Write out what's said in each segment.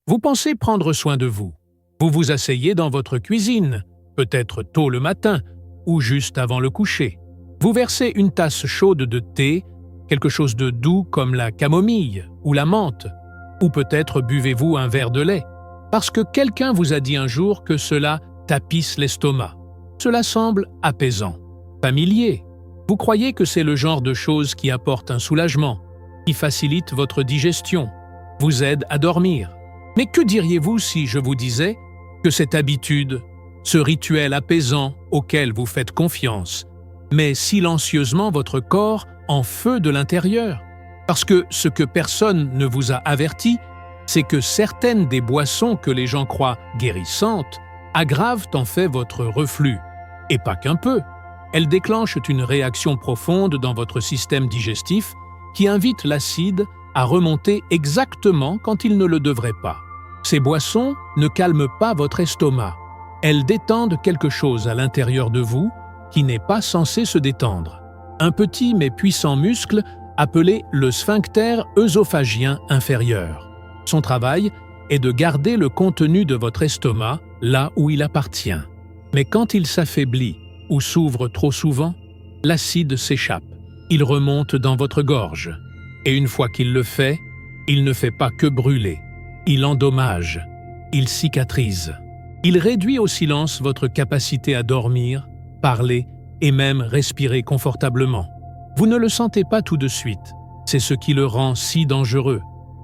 Vous pensez prendre soin de vous. Vous vous asseyez dans votre cuisine, peut-être tôt le matin ou juste avant le coucher. Vous versez une tasse chaude de thé, quelque chose de doux comme la camomille ou la menthe, ou peut-être buvez-vous un verre de lait, parce que quelqu'un vous a dit un jour que cela tapisse l'estomac. Cela semble apaisant, familier. Vous croyez que c'est le genre de choses qui apporte un soulagement, qui facilite votre digestion, vous aide à dormir. Mais que diriez-vous si je vous disais que cette habitude, ce rituel apaisant auquel vous faites confiance, met silencieusement votre corps en feu de l'intérieur? Parce que ce que personne ne vous a averti, c'est que certaines des boissons que les gens croient guérissantes aggravent en fait votre reflux. Et pas qu'un peu. Elles déclenchent une réaction profonde dans votre système digestif qui invite l'acide à remonter exactement quand il ne le devrait pas. Ces boissons ne calment pas votre estomac. Elles détendent quelque chose à l'intérieur de vous qui n'est pas censé se détendre. Un petit mais puissant muscle appelé le sphincter œsophagien inférieur. Son travail est de garder le contenu de votre estomac là où il appartient. Mais quand il s'affaiblit ou s'ouvre trop souvent, l'acide s'échappe. Il remonte dans votre gorge. Et une fois qu'il le fait, il ne fait pas que brûler. Il endommage. Il cicatrise. Il réduit au silence votre capacité à dormir, parler et même respirer confortablement. Vous ne le sentez pas tout de suite. C'est ce qui le rend si dangereux.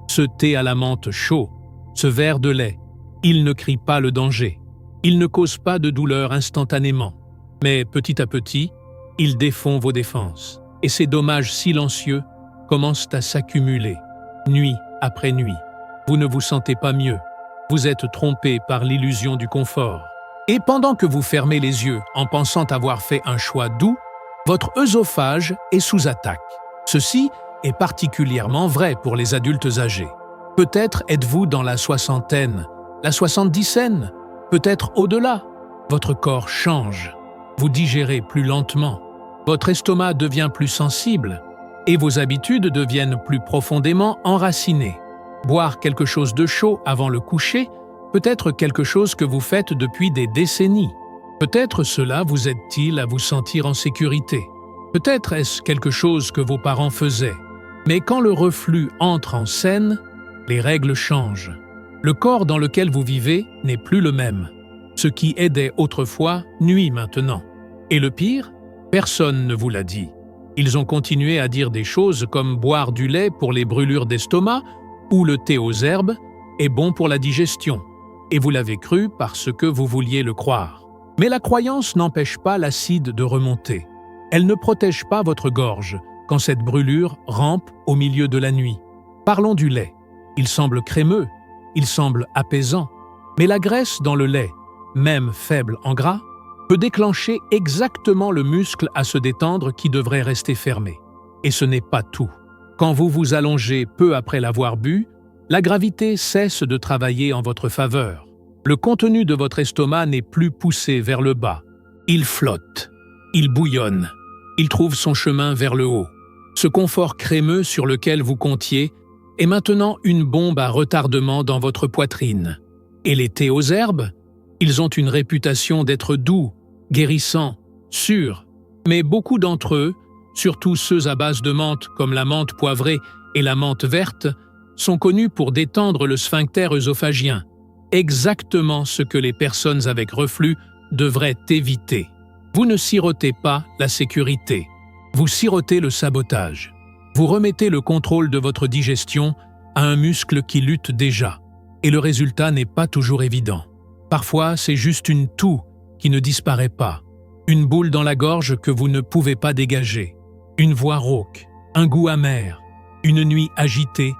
Ce thé à la menthe chaud, ce verre de lait, il ne crie pas le danger. Il ne cause pas de douleur instantanément. Mais petit à petit, il défend vos défenses. Et ces dommages silencieux commencent à s'accumuler, nuit après nuit. Vous ne vous sentez pas mieux. Vous êtes trompé par l'illusion du confort. Et pendant que vous fermez les yeux en pensant avoir fait un choix doux, votre œsophage est sous attaque. Ceci est particulièrement vrai pour les adultes âgés. Peut-être êtes-vous dans la soixantaine, la soixante-dizaine, peut-être au-delà. Votre corps change. Vous digérez plus lentement. Votre estomac devient plus sensible et vos habitudes deviennent plus profondément enracinées. Boire quelque chose de chaud avant le coucher peut être quelque chose que vous faites depuis des décennies. Peut-être cela vous aide-t-il à vous sentir en sécurité. Peut-être est-ce quelque chose que vos parents faisaient. Mais quand le reflux entre en scène, les règles changent. Le corps dans lequel vous vivez n'est plus le même. Ce qui aidait autrefois nuit maintenant. Et le pire, personne ne vous l'a dit. Ils ont continué à dire des choses comme boire du lait pour les brûlures d'estomac ou le thé aux herbes est bon pour la digestion. Et vous l'avez cru parce que vous vouliez le croire. Mais la croyance n'empêche pas l'acide de remonter. Elle ne protège pas votre gorge quand cette brûlure rampe au milieu de la nuit. Parlons du lait. Il semble crémeux, il semble apaisant. Mais la graisse dans le lait, même faible en gras, peut déclencher exactement le muscle à se détendre qui devrait rester fermé. Et ce n'est pas tout. Quand vous vous allongez peu après l'avoir bu, la gravité cesse de travailler en votre faveur. Le contenu de votre estomac n'est plus poussé vers le bas. Il flotte, il bouillonne, il trouve son chemin vers le haut. Ce confort crémeux sur lequel vous comptiez est maintenant une bombe à retardement dans votre poitrine. Et les thés aux herbes? Ils ont une réputation d'être doux, guérissants, sûrs. Mais beaucoup d'entre eux, surtout ceux à base de menthe comme la menthe poivrée et la menthe verte, sont connus pour détendre le sphincter œsophagien, exactement ce que les personnes avec reflux devraient éviter. Vous ne sirotez pas la sécurité, vous sirotez le sabotage. Vous remettez le contrôle de votre digestion à un muscle qui lutte déjà, et le résultat n'est pas toujours évident. Parfois, c'est juste une toux qui ne disparaît pas, une boule dans la gorge que vous ne pouvez pas dégager, une voix rauque, un goût amer, une nuit agitée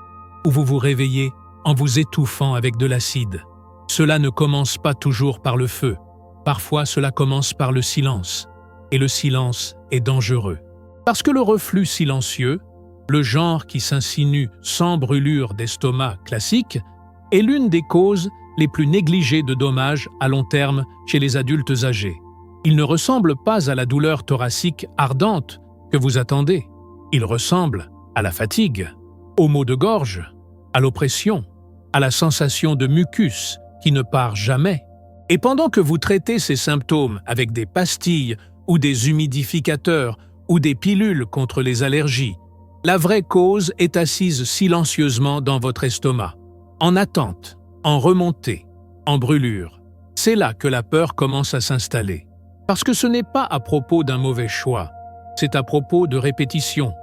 où vous vous réveillez en vous étouffant avec de l'acide. Cela ne commence pas toujours par le feu. Parfois, cela commence par le silence. Et le silence est dangereux. Parce que le reflux silencieux, le genre qui s'insinue sans brûlure d'estomac classique, est l'une des causes les plus négligées de dommages à long terme chez les adultes âgés. Il ne ressemble pas à la douleur thoracique ardente que vous attendez. Il ressemble à la fatigue, aux maux de gorge, à l'oppression. à la sensation de mucus qui ne part jamais. Et pendant que vous traitez ces symptômes avec des pastilles ou des humidificateurs ou des pilules contre les allergies, la vraie cause est assise silencieusement dans votre estomac, en attente, en remontée, en brûlure. C'est là que la peur commence à s'installer. Parce que ce n'est pas à propos d'un mauvais choix, c'est à propos de répétitions,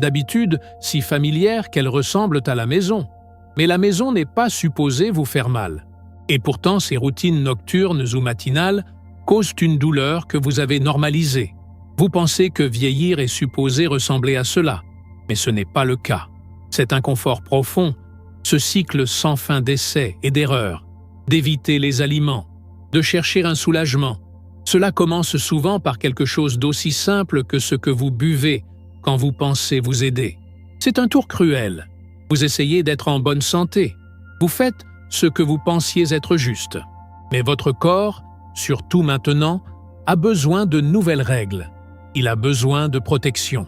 d'habitudes si familières qu'elles ressemblent à la maison. Mais la maison n'est pas supposée vous faire mal. Et pourtant, ces routines nocturnes ou matinales causent une douleur que vous avez normalisée. Vous pensez que vieillir est supposé ressembler à cela, mais ce n'est pas le cas. Cet inconfort profond, ce cycle sans fin d'essais et d'erreurs, d'éviter les aliments, de chercher un soulagement, cela commence souvent par quelque chose d'aussi simple que ce que vous buvez quand vous pensez vous aider. C'est un tour cruel. Vous essayez d'être en bonne santé. Vous faites ce que vous pensiez être juste. Mais votre corps, surtout maintenant, a besoin de nouvelles règles. Il a besoin de protection,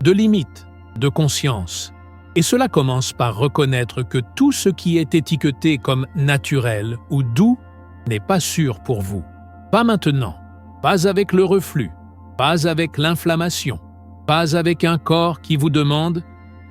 de limites, de conscience. Et cela commence par reconnaître que tout ce qui est étiqueté comme naturel ou doux n'est pas sûr pour vous. Pas maintenant, pas avec le reflux, pas avec l'inflammation, pas avec un corps qui vous demande,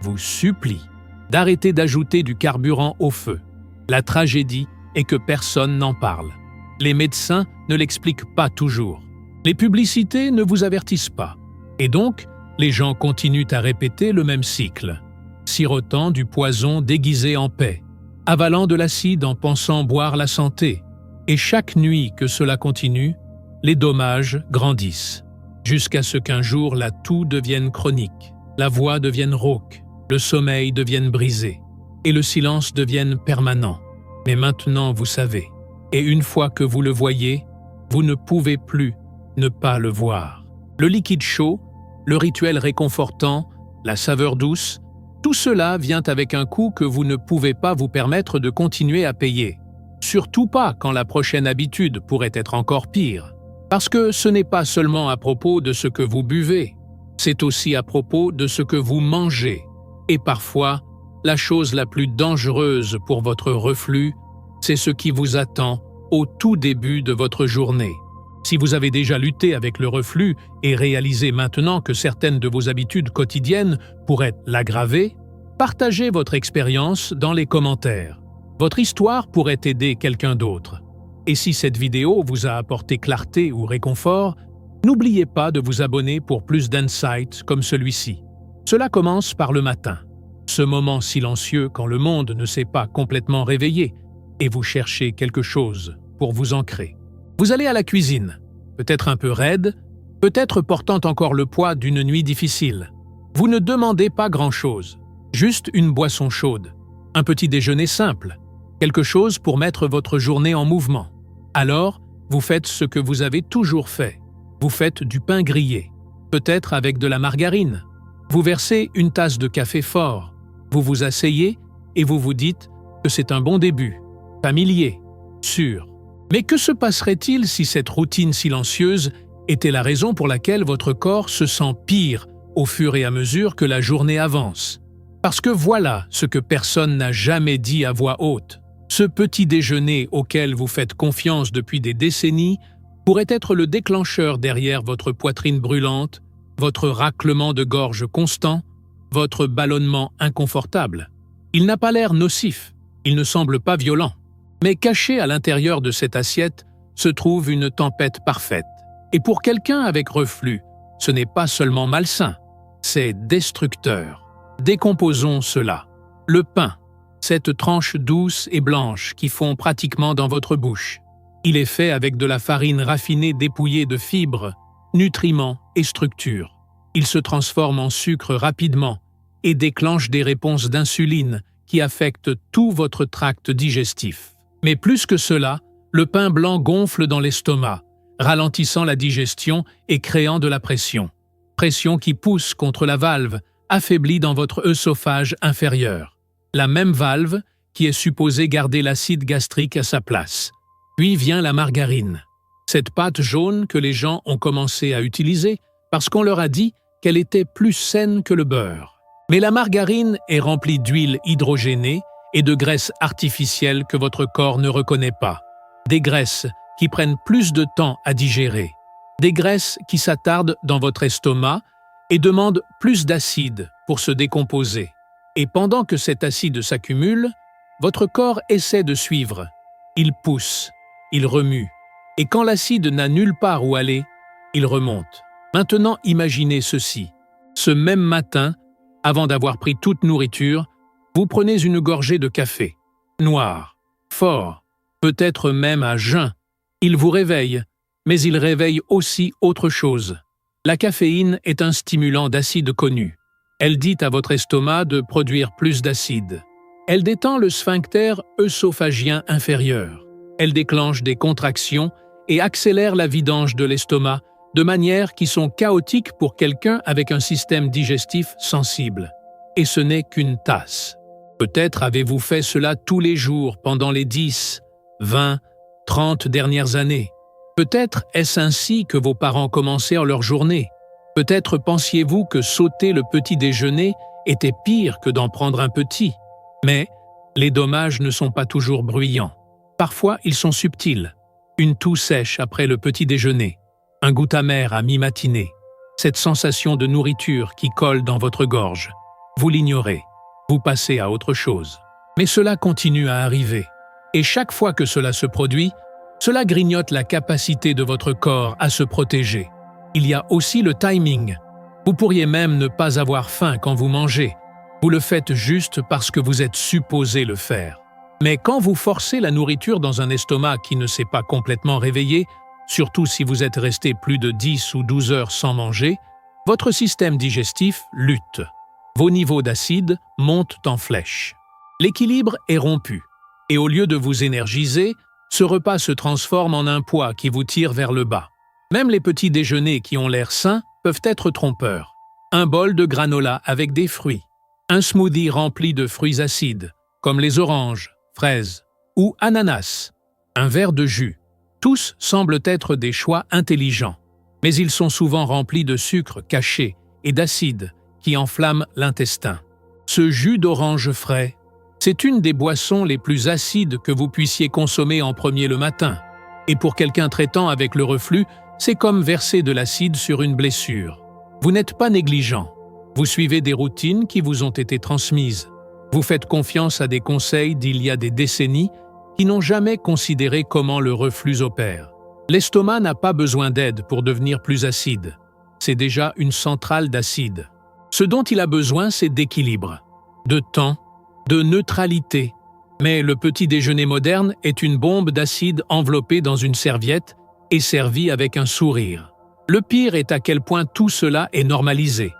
vous supplie, d'arrêter d'ajouter du carburant au feu. La tragédie est que personne n'en parle. Les médecins ne l'expliquent pas toujours. Les publicités ne vous avertissent pas. Et donc, les gens continuent à répéter le même cycle, sirotant du poison déguisé en paix, avalant de l'acide en pensant boire la santé. Et chaque nuit que cela continue, les dommages grandissent, jusqu'à ce qu'un jour la toux devienne chronique, la voix devienne rauque, le sommeil devienne brisé, et le silence devienne permanent. Mais maintenant vous savez, et une fois que vous le voyez, vous ne pouvez plus ne pas le voir. Le liquide chaud, le rituel réconfortant, la saveur douce, tout cela vient avec un coût que vous ne pouvez pas vous permettre de continuer à payer. Surtout pas quand la prochaine habitude pourrait être encore pire. Parce que ce n'est pas seulement à propos de ce que vous buvez, c'est aussi à propos de ce que vous mangez. Et parfois, la chose la plus dangereuse pour votre reflux, c'est ce qui vous attend au tout début de votre journée. Si vous avez déjà lutté avec le reflux et réalisez maintenant que certaines de vos habitudes quotidiennes pourraient l'aggraver, partagez votre expérience dans les commentaires. Votre histoire pourrait aider quelqu'un d'autre. Et si cette vidéo vous a apporté clarté ou réconfort, n'oubliez pas de vous abonner pour plus d'insights comme celui-ci. Cela commence par le matin, ce moment silencieux quand le monde ne s'est pas complètement réveillé et vous cherchez quelque chose pour vous ancrer. Vous allez à la cuisine, peut-être un peu raide, peut-être portant encore le poids d'une nuit difficile. Vous ne demandez pas grand-chose, juste une boisson chaude, un petit déjeuner simple, quelque chose pour mettre votre journée en mouvement. Alors, vous faites ce que vous avez toujours fait. Vous faites du pain grillé, peut-être avec de la margarine. Vous versez une tasse de café fort. Vous vous asseyez et vous vous dites que c'est un bon début, familier, sûr. Mais que se passerait-il si cette routine silencieuse était la raison pour laquelle votre corps se sent pire au fur et à mesure que la journée avance? Parce que voilà ce que personne n'a jamais dit à voix haute. Ce petit déjeuner auquel vous faites confiance depuis des décennies pourrait être le déclencheur derrière votre poitrine brûlante, votre raclement de gorge constant, votre ballonnement inconfortable. Il n'a pas l'air nocif, il ne semble pas violent. Mais caché à l'intérieur de cette assiette se trouve une tempête parfaite. Et pour quelqu'un avec reflux, ce n'est pas seulement malsain, c'est destructeur. Décomposons cela. Le pain, cette tranche douce et blanche qui fond pratiquement dans votre bouche. Il est fait avec de la farine raffinée dépouillée de fibres, nutriments et structures. Il se transforme en sucre rapidement et déclenche des réponses d'insuline qui affectent tout votre tract digestif. Mais plus que cela, le pain blanc gonfle dans l'estomac, ralentissant la digestion et créant de la pression. Pression qui pousse contre la valve, affaiblie dans votre œsophage inférieur. La même valve qui est supposée garder l'acide gastrique à sa place. Puis vient la margarine. Cette pâte jaune que les gens ont commencé à utiliser parce qu'on leur a dit qu'elle était plus saine que le beurre. Mais la margarine est remplie d'huile hydrogénée et de graisses artificielles que votre corps ne reconnaît pas. Des graisses qui prennent plus de temps à digérer. Des graisses qui s'attardent dans votre estomac et demandent plus d'acide pour se décomposer. Et pendant que cet acide s'accumule, votre corps essaie de suivre. Il pousse, il remue. Et quand l'acide n'a nulle part où aller, il remonte. Maintenant, imaginez ceci. Ce même matin, avant d'avoir pris toute nourriture, vous prenez une gorgée de café. Noir, fort, peut-être même à jeun. Il vous réveille, mais il réveille aussi autre chose. La caféine est un stimulant d'acide connu. Elle dit à votre estomac de produire plus d'acide. Elle détend le sphincter œsophagien inférieur. Elle déclenche des contractions et accélère la vidange de l'estomac de manières qui sont chaotiques pour quelqu'un avec un système digestif sensible. Et ce n'est qu'une tasse. Peut-être avez-vous fait cela tous les jours pendant les 10, 20, 30 dernières années. Peut-être est-ce ainsi que vos parents commencèrent leur journée. Peut-être pensiez-vous que sauter le petit déjeuner était pire que d'en prendre un petit. Mais les dommages ne sont pas toujours bruyants. Parfois, ils sont subtils. Une toux sèche après le petit déjeuner. Un goût amer à mi-matinée. Cette sensation de nourriture qui colle dans votre gorge. Vous l'ignorez. Vous passez à autre chose. Mais cela continue à arriver. Et chaque fois que cela se produit, cela grignote la capacité de votre corps à se protéger. Il y a aussi le timing. Vous pourriez même ne pas avoir faim quand vous mangez. Vous le faites juste parce que vous êtes supposé le faire. Mais quand vous forcez la nourriture dans un estomac qui ne s'est pas complètement réveillé, surtout si vous êtes resté plus de 10 ou 12 heures sans manger, votre système digestif lutte. Vos niveaux d'acide montent en flèche. L'équilibre est rompu. Et au lieu de vous énergiser, ce repas se transforme en un poids qui vous tire vers le bas. Même les petits déjeuners qui ont l'air sains peuvent être trompeurs. Un bol de granola avec des fruits. Un smoothie rempli de fruits acides, comme les oranges, fraises ou ananas. Un verre de jus. Tous semblent être des choix intelligents. Mais ils sont souvent remplis de sucre caché et d'acide qui enflamment l'intestin. Ce jus d'orange frais, c'est une des boissons les plus acides que vous puissiez consommer en premier le matin. Et pour quelqu'un traitant avec le reflux, c'est comme verser de l'acide sur une blessure. Vous n'êtes pas négligent. Vous suivez des routines qui vous ont été transmises. Vous faites confiance à des conseils d'il y a des décennies qui n'ont jamais considéré comment le reflux opère. L'estomac n'a pas besoin d'aide pour devenir plus acide. C'est déjà une centrale d'acide. Ce dont il a besoin, c'est d'équilibre, de temps, de neutralité. Mais le petit déjeuner moderne est une bombe d'acide enveloppée dans une serviette et servie avec un sourire. Le pire est à quel point tout cela est normalisé.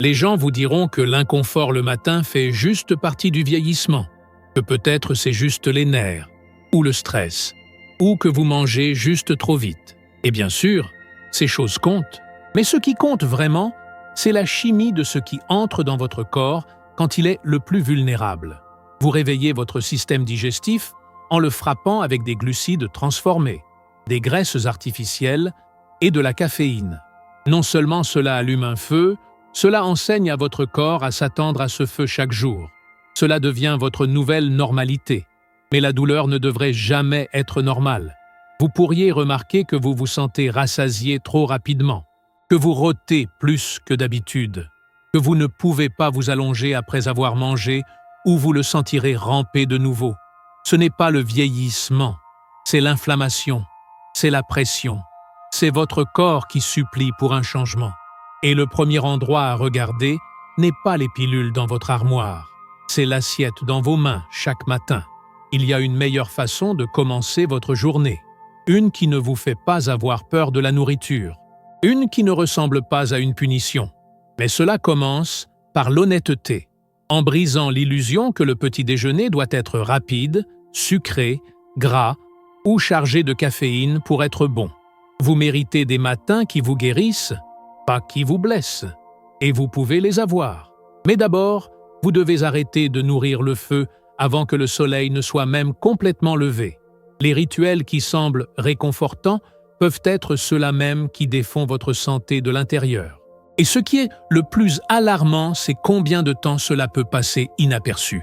Les gens vous diront que l'inconfort le matin fait juste partie du vieillissement, que peut-être c'est juste les nerfs, ou le stress, ou que vous mangez juste trop vite. Et bien sûr, ces choses comptent. Mais ce qui compte vraiment, c'est la chimie de ce qui entre dans votre corps quand il est le plus vulnérable. Vous réveillez votre système digestif en le frappant avec des glucides transformés, des graisses artificielles et de la caféine. Non seulement cela allume un feu, cela enseigne à votre corps à s'attendre à ce feu chaque jour. Cela devient votre nouvelle normalité. Mais la douleur ne devrait jamais être normale. Vous pourriez remarquer que vous vous sentez rassasié trop rapidement, que vous rôtez plus que d'habitude, que vous ne pouvez pas vous allonger après avoir mangé ou vous le sentirez ramper de nouveau. Ce n'est pas le vieillissement, c'est l'inflammation, c'est la pression. C'est votre corps qui supplie pour un changement. Et le premier endroit à regarder n'est pas les pilules dans votre armoire, c'est l'assiette dans vos mains chaque matin. Il y a une meilleure façon de commencer votre journée, une qui ne vous fait pas avoir peur de la nourriture, une qui ne ressemble pas à une punition. Mais cela commence par l'honnêteté, en brisant l'illusion que le petit déjeuner doit être rapide, sucré, gras ou chargé de caféine pour être bon. Vous méritez des matins qui vous guérissent, pas qui vous blessent, et vous pouvez les avoir. Mais d'abord, vous devez arrêter de nourrir le feu avant que le soleil ne soit même complètement levé. Les rituels qui semblent réconfortants peuvent être ceux-là même qui défont votre santé de l'intérieur. Et ce qui est le plus alarmant, c'est combien de temps cela peut passer inaperçu.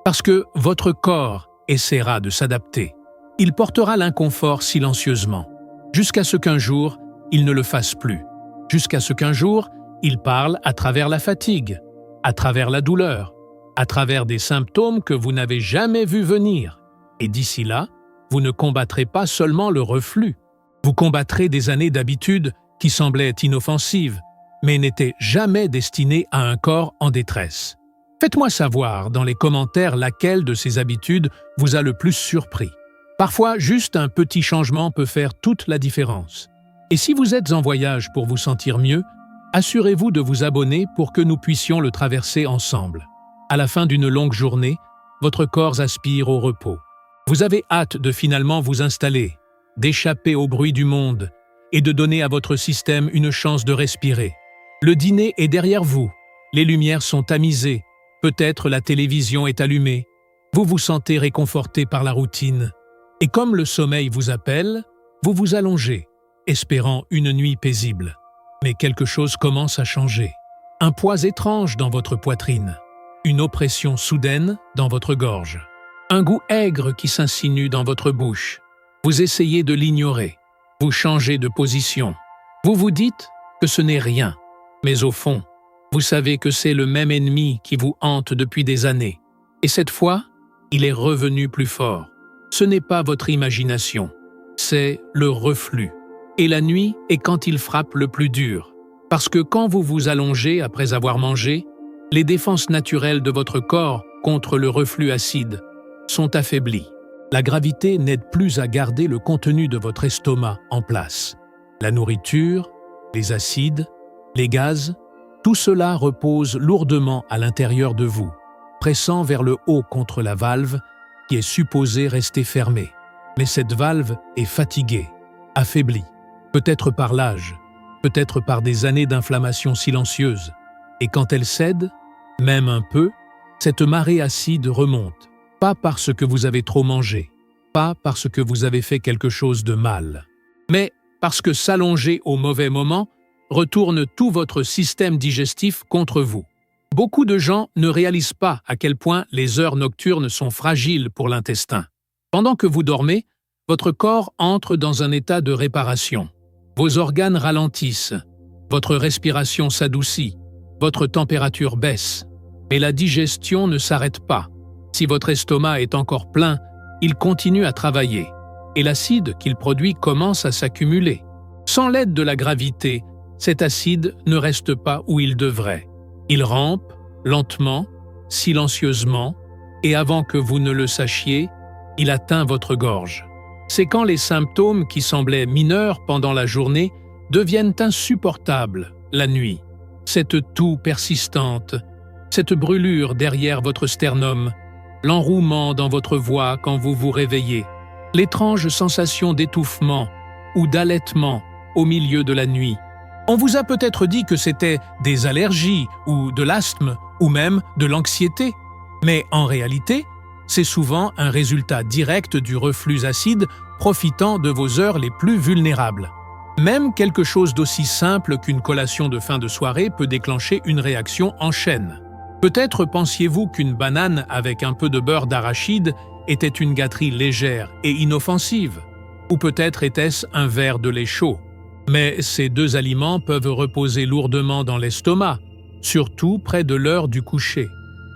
Parce que votre corps essaiera de s'adapter. Il portera l'inconfort silencieusement, jusqu'à ce qu'un jour, il ne le fasse plus. Jusqu'à ce qu'un jour, il parle à travers la fatigue, à travers la douleur, à travers des symptômes que vous n'avez jamais vus venir. Et d'ici là, vous ne combattrez pas seulement le reflux. Vous combattrez des années d'habitude qui semblaient inoffensives, mais n'étaient jamais destinées à un corps en détresse. Faites-moi savoir dans les commentaires laquelle de ces habitudes vous a le plus surpris. Parfois, juste un petit changement peut faire toute la différence. Et si vous êtes en voyage pour vous sentir mieux, assurez-vous de vous abonner pour que nous puissions le traverser ensemble. À la fin d'une longue journée, votre corps aspire au repos. Vous avez hâte de finalement vous installer, d'échapper au bruit du monde et de donner à votre système une chance de respirer. Le dîner est derrière vous, les lumières sont tamisées, peut-être la télévision est allumée. Vous vous sentez réconforté par la routine. Et comme le sommeil vous appelle, vous vous allongez, espérant une nuit paisible. Mais quelque chose commence à changer. Un poids étrange dans votre poitrine, une oppression soudaine dans votre gorge, un goût aigre qui s'insinue dans votre bouche. Vous essayez de l'ignorer, vous changez de position. Vous vous dites que ce n'est rien, mais au fond, vous savez que c'est le même ennemi qui vous hante depuis des années. Et cette fois, il est revenu plus fort. Ce n'est pas votre imagination, c'est le reflux. Et la nuit est quand il frappe le plus dur. Parce que quand vous vous allongez après avoir mangé, les défenses naturelles de votre corps contre le reflux acide sont affaiblies. La gravité n'aide plus à garder le contenu de votre estomac en place. La nourriture, les acides, les gaz, tout cela repose lourdement à l'intérieur de vous, pressant vers le haut contre la valve qui est supposée rester fermée. Mais cette valve est fatiguée, affaiblie, peut-être par l'âge, peut-être par des années d'inflammation silencieuse. Et quand elle cède, même un peu, cette marée acide remonte, pas parce que vous avez trop mangé, pas parce que vous avez fait quelque chose de mal, mais parce que s'allonger au mauvais moment retourne tout votre système digestif contre vous. Beaucoup de gens ne réalisent pas à quel point les heures nocturnes sont fragiles pour l'intestin. Pendant que vous dormez, votre corps entre dans un état de réparation. Vos organes ralentissent, votre respiration s'adoucit, votre température baisse. Mais la digestion ne s'arrête pas. Si votre estomac est encore plein, il continue à travailler, et l'acide qu'il produit commence à s'accumuler. Sans l'aide de la gravité, cet acide ne reste pas où il devrait. Il rampe, lentement, silencieusement, et avant que vous ne le sachiez, il atteint votre gorge. C'est quand les symptômes qui semblaient mineurs pendant la journée deviennent insupportables la nuit. Cette toux persistante, cette brûlure derrière votre sternum, l'enrouement dans votre voix quand vous vous réveillez, l'étrange sensation d'étouffement ou d'halètement au milieu de la nuit. On vous a peut-être dit que c'était des allergies ou de l'asthme ou même de l'anxiété, mais en réalité, c'est souvent un résultat direct du reflux acide profitant de vos heures les plus vulnérables. Même quelque chose d'aussi simple qu'une collation de fin de soirée peut déclencher une réaction en chaîne. Peut-être pensiez-vous qu'une banane avec un peu de beurre d'arachide était une gâterie légère et inoffensive, ou peut-être était-ce un verre de lait chaud. Mais ces deux aliments peuvent reposer lourdement dans l'estomac, surtout près de l'heure du coucher.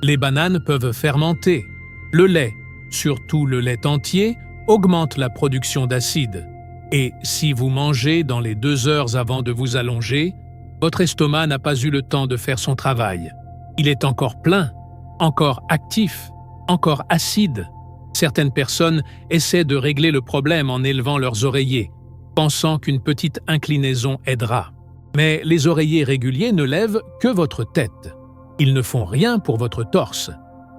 Les bananes peuvent fermenter. Le lait, surtout le lait entier, augmente la production d'acide. Et si vous mangez dans les 2 heures avant de vous allonger, votre estomac n'a pas eu le temps de faire son travail. Il est encore plein, encore actif, encore acide. Certaines personnes essaient de régler le problème en élevant leurs oreillers, pensant qu'une petite inclinaison aidera. Mais les oreillers réguliers ne lèvent que votre tête. Ils ne font rien pour votre torse.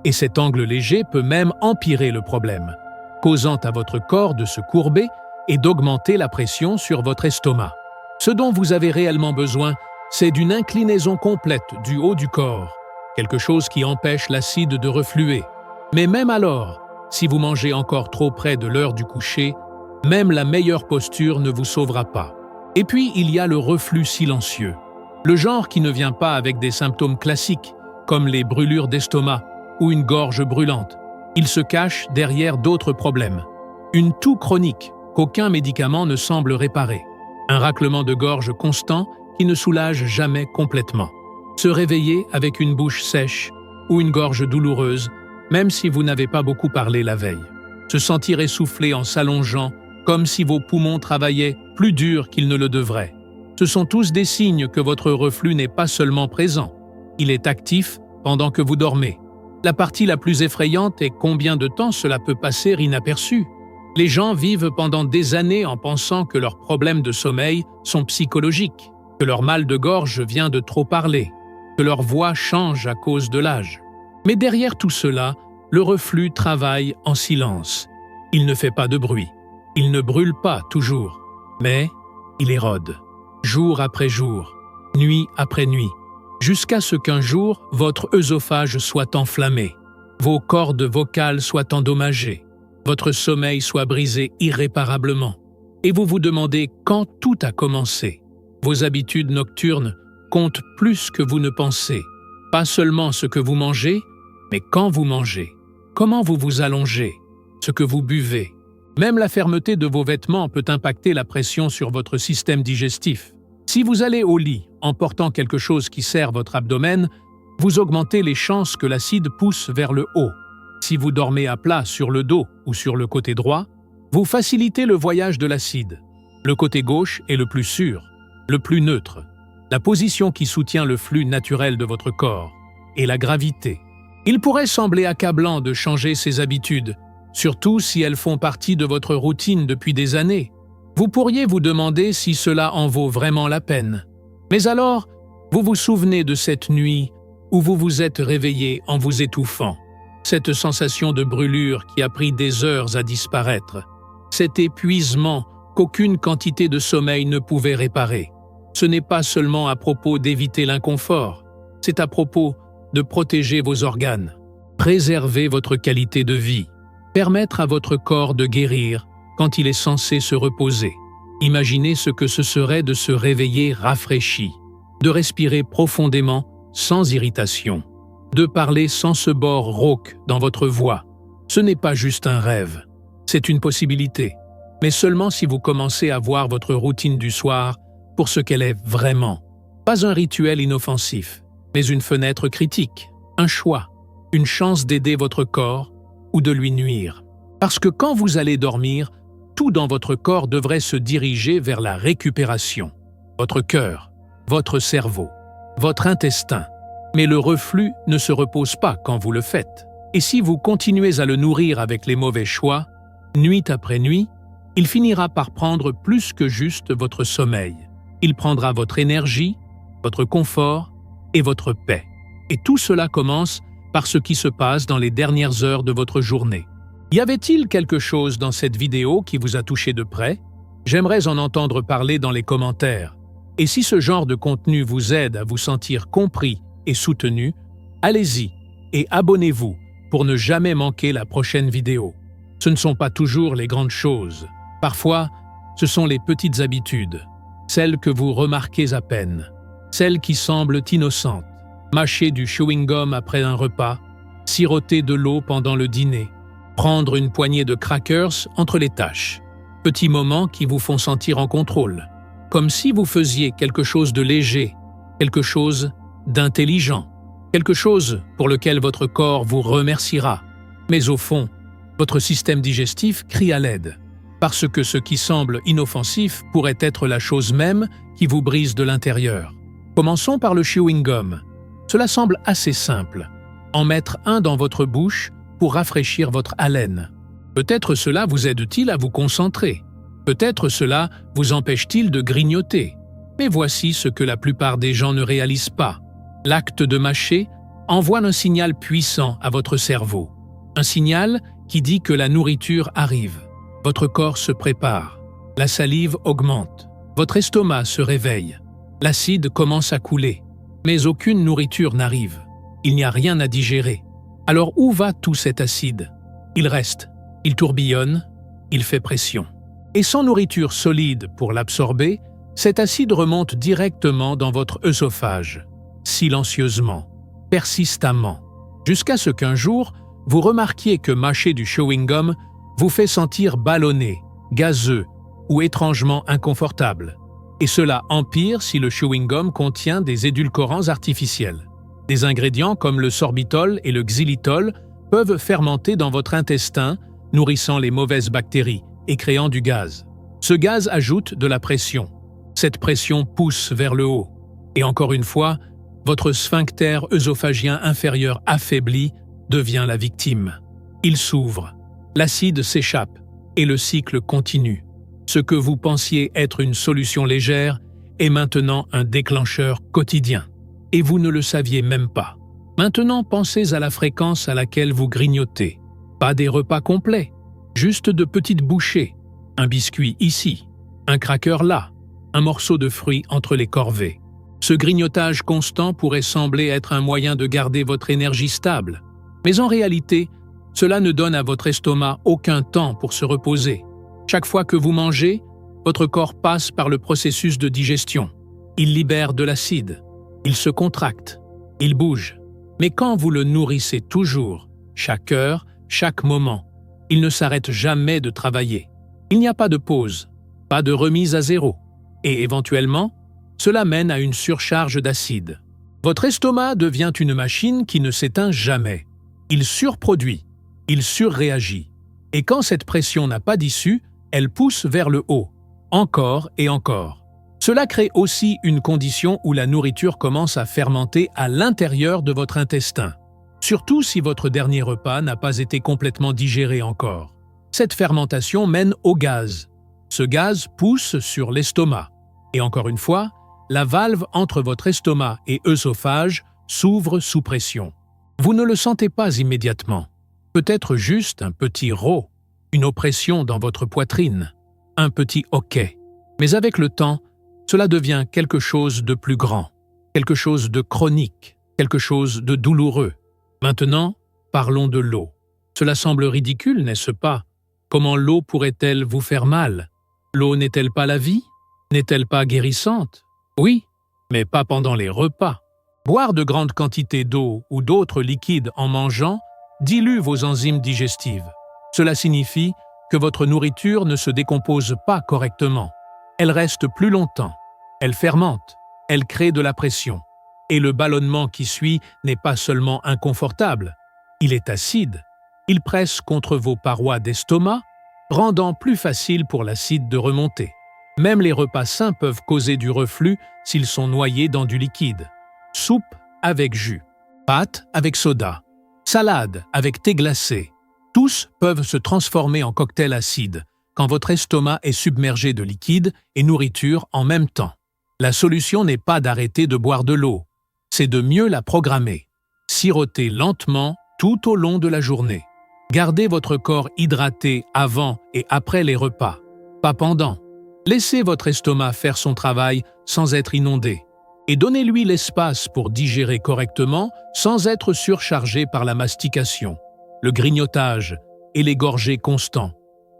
Et cet angle léger peut même empirer le problème, causant à votre corps de se courber et d'augmenter la pression sur votre estomac. Ce dont vous avez réellement besoin, c'est d'une inclinaison complète du haut du corps, quelque chose qui empêche l'acide de refluer. Mais même alors, si vous mangez encore trop près de l'heure du coucher, même la meilleure posture ne vous sauvera pas. Et puis, il y a le reflux silencieux, le genre qui ne vient pas avec des symptômes classiques, comme les brûlures d'estomac ou une gorge brûlante. Il se cache derrière d'autres problèmes. Une toux chronique qu'aucun médicament ne semble réparer. Un raclement de gorge constant qui ne soulage jamais complètement. Se réveiller avec une bouche sèche ou une gorge douloureuse, même si vous n'avez pas beaucoup parlé la veille. Se sentir essoufflé en s'allongeant, comme si vos poumons travaillaient plus dur qu'ils ne le devraient. Ce sont tous des signes que votre reflux n'est pas seulement présent, il est actif pendant que vous dormez. La partie la plus effrayante est combien de temps cela peut passer inaperçu. Les gens vivent pendant des années en pensant que leurs problèmes de sommeil sont psychologiques, que leur mal de gorge vient de trop parler, que leur voix change à cause de l'âge. Mais derrière tout cela, le reflux travaille en silence. Il ne fait pas de bruit. Il ne brûle pas toujours, mais il érode, jour après jour, nuit après nuit, jusqu'à ce qu'un jour, votre œsophage soit enflammé, vos cordes vocales soient endommagées, votre sommeil soit brisé irréparablement, et vous vous demandez quand tout a commencé. Vos habitudes nocturnes comptent plus que vous ne pensez, pas seulement ce que vous mangez, mais quand vous mangez, comment vous vous allongez, ce que vous buvez. Même la fermeté de vos vêtements peut impacter la pression sur votre système digestif. Si vous allez au lit en portant quelque chose qui serre votre abdomen, vous augmentez les chances que l'acide pousse vers le haut. Si vous dormez à plat sur le dos ou sur le côté droit, vous facilitez le voyage de l'acide. Le côté gauche est le plus sûr, le plus neutre, la position qui soutient le flux naturel de votre corps et la gravité. Il pourrait sembler accablant de changer ses habitudes, surtout si elles font partie de votre routine depuis des années. Vous pourriez vous demander si cela en vaut vraiment la peine. Mais alors, vous vous souvenez de cette nuit où vous vous êtes réveillé en vous étouffant, cette sensation de brûlure qui a pris des heures à disparaître, cet épuisement qu'aucune quantité de sommeil ne pouvait réparer. Ce n'est pas seulement à propos d'éviter l'inconfort, c'est à propos de protéger vos organes, préserver votre qualité de vie, permettre à votre corps de guérir quand il est censé se reposer. Imaginez ce que ce serait de se réveiller rafraîchi, de respirer profondément sans irritation, de parler sans ce bord rauque dans votre voix. Ce n'est pas juste un rêve, c'est une possibilité, mais seulement si vous commencez à voir votre routine du soir pour ce qu'elle est vraiment. Pas un rituel inoffensif, mais une fenêtre critique, un choix, une chance d'aider votre corps ou de lui nuire. Parce que quand vous allez dormir, tout dans votre corps devrait se diriger vers la récupération. Votre cœur, votre cerveau, votre intestin. Mais le reflux ne se repose pas quand vous le faites. Et si vous continuez à le nourrir avec les mauvais choix, nuit après nuit, il finira par prendre plus que juste votre sommeil. Il prendra votre énergie, votre confort et votre paix. Et tout cela commence par ce qui se passe dans les dernières heures de votre journée. Y avait-il quelque chose dans cette vidéo qui vous a touché de près? J'aimerais en entendre parler dans les commentaires. Et si ce genre de contenu vous aide à vous sentir compris et soutenu, allez-y et abonnez-vous pour ne jamais manquer la prochaine vidéo. Ce ne sont pas toujours les grandes choses. Parfois, ce sont les petites habitudes, celles que vous remarquez à peine, celles qui semblent innocentes. Mâcher du chewing-gum après un repas, siroter de l'eau pendant le dîner, prendre une poignée de crackers entre les tâches. Petits moments qui vous font sentir en contrôle, comme si vous faisiez quelque chose de léger, quelque chose d'intelligent, quelque chose pour lequel votre corps vous remerciera. Mais au fond, votre système digestif crie à l'aide, parce que ce qui semble inoffensif pourrait être la chose même qui vous brise de l'intérieur. Commençons par le chewing-gum. Cela semble assez simple. En mettre un dans votre bouche pour rafraîchir votre haleine. Peut-être cela vous aide-t-il à vous concentrer. Peut-être cela vous empêche-t-il de grignoter. Mais voici ce que la plupart des gens ne réalisent pas. L'acte de mâcher envoie un signal puissant à votre cerveau. Un signal qui dit que la nourriture arrive. Votre corps se prépare. La salive augmente. Votre estomac se réveille. L'acide commence à couler. Mais aucune nourriture n'arrive. Il n'y a rien à digérer. Alors où va tout cet acide? Il reste, il tourbillonne, il fait pression. Et sans nourriture solide pour l'absorber, cet acide remonte directement dans votre œsophage, silencieusement, persistamment, jusqu'à ce qu'un jour, vous remarquiez que mâcher du chewing-gum vous fait sentir ballonné, gazeux ou étrangement inconfortable. Et cela empire si le chewing-gum contient des édulcorants artificiels. Des ingrédients comme le sorbitol et le xylitol peuvent fermenter dans votre intestin, nourrissant les mauvaises bactéries et créant du gaz. Ce gaz ajoute de la pression. Cette pression pousse vers le haut. Et encore une fois, votre sphincter œsophagien inférieur affaibli devient la victime. Il s'ouvre, l'acide s'échappe et le cycle continue. Ce que vous pensiez être une solution légère est maintenant un déclencheur quotidien. Et vous ne le saviez même pas. Maintenant, pensez à la fréquence à laquelle vous grignotez. Pas des repas complets, juste de petites bouchées. Un biscuit ici, un cracker là, un morceau de fruit entre les corvées. Ce grignotage constant pourrait sembler être un moyen de garder votre énergie stable. Mais en réalité, cela ne donne à votre estomac aucun temps pour se reposer. Chaque fois que vous mangez, votre corps passe par le processus de digestion. Il libère de l'acide, il se contracte, il bouge. Mais quand vous le nourrissez toujours, chaque heure, chaque moment, il ne s'arrête jamais de travailler. Il n'y a pas de pause, pas de remise à zéro. Et éventuellement, cela mène à une surcharge d'acide. Votre estomac devient une machine qui ne s'éteint jamais. Il surproduit, il surréagit. Et quand cette pression n'a pas d'issue, elle pousse vers le haut, encore et encore. Cela crée aussi une condition où la nourriture commence à fermenter à l'intérieur de votre intestin, surtout si votre dernier repas n'a pas été complètement digéré encore. Cette fermentation mène au gaz. Ce gaz pousse sur l'estomac. Et encore une fois, la valve entre votre estomac et œsophage s'ouvre sous pression. Vous ne le sentez pas immédiatement. Peut-être juste un petit rot, une oppression dans votre poitrine, un petit hoquet. Mais avec le temps, cela devient quelque chose de plus grand, quelque chose de chronique, quelque chose de douloureux. Maintenant, parlons de l'eau. Cela semble ridicule, n'est-ce pas? Comment l'eau pourrait-elle vous faire mal? L'eau n'est-elle pas la vie? N'est-elle pas guérissante? Oui, mais pas pendant les repas. Boire de grandes quantités d'eau ou d'autres liquides en mangeant dilue vos enzymes digestives. Cela signifie que votre nourriture ne se décompose pas correctement. Elle reste plus longtemps, elle fermente, elle crée de la pression. Et le ballonnement qui suit n'est pas seulement inconfortable, il est acide. Il presse contre vos parois d'estomac, rendant plus facile pour l'acide de remonter. Même les repas sains peuvent causer du reflux s'ils sont noyés dans du liquide. Soupe avec jus, pâtes avec soda, salade avec thé glacé. Tous peuvent se transformer en cocktail acide quand votre estomac est submergé de liquide et nourriture en même temps. La solution n'est pas d'arrêter de boire de l'eau, c'est de mieux la programmer. Sirotez lentement tout au long de la journée. Gardez votre corps hydraté avant et après les repas, pas pendant. Laissez votre estomac faire son travail sans être inondé. Et donnez-lui l'espace pour digérer correctement sans être surchargé par la mastication, le grignotage et les gorgées constants.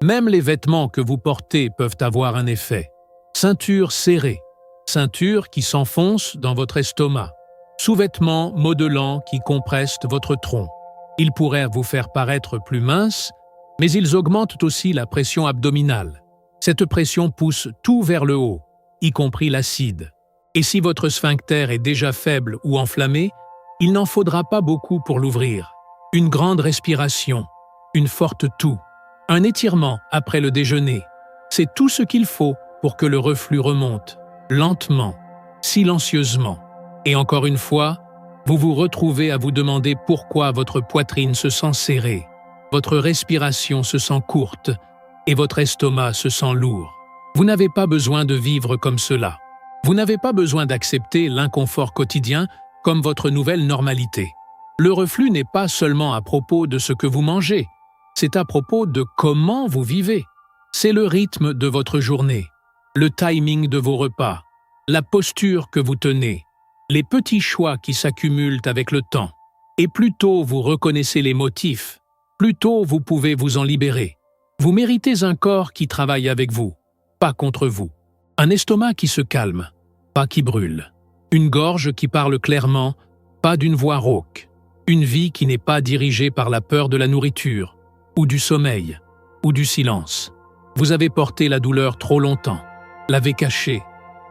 Même les vêtements que vous portez peuvent avoir un effet. Ceinture serrée, ceinture qui s'enfonce dans votre estomac, sous-vêtements modelants qui compressent votre tronc. Ils pourraient vous faire paraître plus mince, mais ils augmentent aussi la pression abdominale. Cette pression pousse tout vers le haut, y compris l'acide. Et si votre sphincter est déjà faible ou enflammé, il n'en faudra pas beaucoup pour l'ouvrir. Une grande respiration, une forte toux, un étirement après le déjeuner. C'est tout ce qu'il faut pour que le reflux remonte, lentement, silencieusement. Et encore une fois, vous vous retrouvez à vous demander pourquoi votre poitrine se sent serrée, votre respiration se sent courte et votre estomac se sent lourd. Vous n'avez pas besoin de vivre comme cela. Vous n'avez pas besoin d'accepter l'inconfort quotidien comme votre nouvelle normalité. Le reflux n'est pas seulement à propos de ce que vous mangez, c'est à propos de comment vous vivez. C'est le rythme de votre journée, le timing de vos repas, la posture que vous tenez, les petits choix qui s'accumulent avec le temps. Et plus tôt vous reconnaissez les motifs, plus tôt vous pouvez vous en libérer. Vous méritez un corps qui travaille avec vous, pas contre vous. Un estomac qui se calme, pas qui brûle. Une gorge qui parle clairement, pas d'une voix rauque. Une vie qui n'est pas dirigée par la peur de la nourriture, ou du sommeil, ou du silence. Vous avez porté la douleur trop longtemps, l'avez cachée,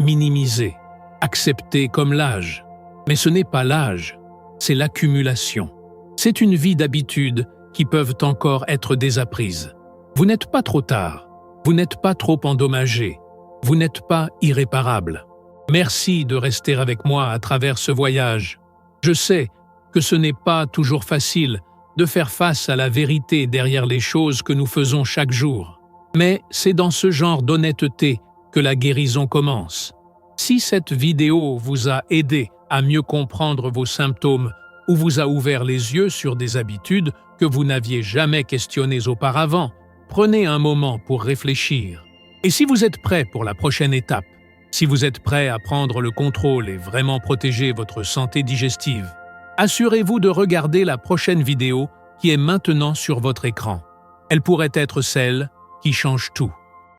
minimisée, acceptée comme l'âge. Mais ce n'est pas l'âge, c'est l'accumulation. C'est une vie d'habitudes qui peuvent encore être désapprises. Vous n'êtes pas trop tard, vous n'êtes pas trop endommagé, vous n'êtes pas irréparable. Merci de rester avec moi à travers ce voyage. Je sais que ce n'est pas toujours facile de faire face à la vérité derrière les choses que nous faisons chaque jour. Mais c'est dans ce genre d'honnêteté que la guérison commence. Si cette vidéo vous a aidé à mieux comprendre vos symptômes ou vous a ouvert les yeux sur des habitudes que vous n'aviez jamais questionnées auparavant, prenez un moment pour réfléchir. Et si vous êtes prêt pour la prochaine étape, si vous êtes prêt à prendre le contrôle et vraiment protéger votre santé digestive, assurez-vous de regarder la prochaine vidéo qui est maintenant sur votre écran. Elle pourrait être celle qui change tout.